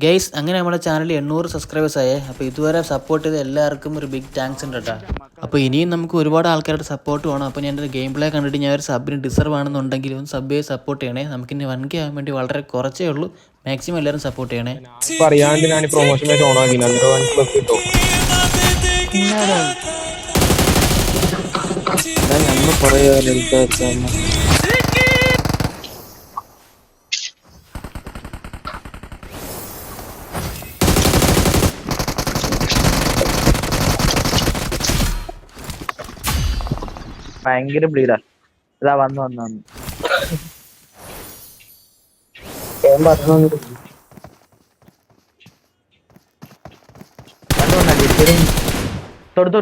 Guys അങ്ങനെ നമ്മുടെ ചാനലിൽ 800 സബ്സ്ക്രൈബേഴ്സ് ആയേ. അപ്പോൾ ഇതുവരെ സപ്പോർട്ട് ചെയ്ത എല്ലാവർക്കും ഒരു ബിഗ് താങ്ക്സ് ഉണ്ട് കേട്ടോ. അപ്പോൾ ഇനിയും നമുക്ക് ഒരുപാട് ആൾക്കാരുടെ സപ്പോർട്ട് വേണം. അപ്പോൾ ഞാൻ എൻ്റെ ഗെയിം പ്ലേ കണ്ടിട്ട് ഞാൻ ഒരു സബിന് ഡിസർവ് ആണെന്നുണ്ടെങ്കിൽ ഒന്ന് സബ് ചെയ്ത് സപ്പോർട്ട് ചെയ്യണേ. നമുക്കിനി 1K ആകാൻ വേണ്ടി വളരെ കുറച്ചേ ഉള്ളൂ. മാക്സിമം എല്ലാവരും സപ്പോർട്ട് ചെയ്യണേ. അറിയാണ്ട് ഞാൻ പ്രൊമോഷൻ പേജ് ഓൺ ആക്കി നമ്മൾ കുറേ ഭയങ്കര ബ്ലീഡാ. ഇതാ വന്നു തൊടുത്തു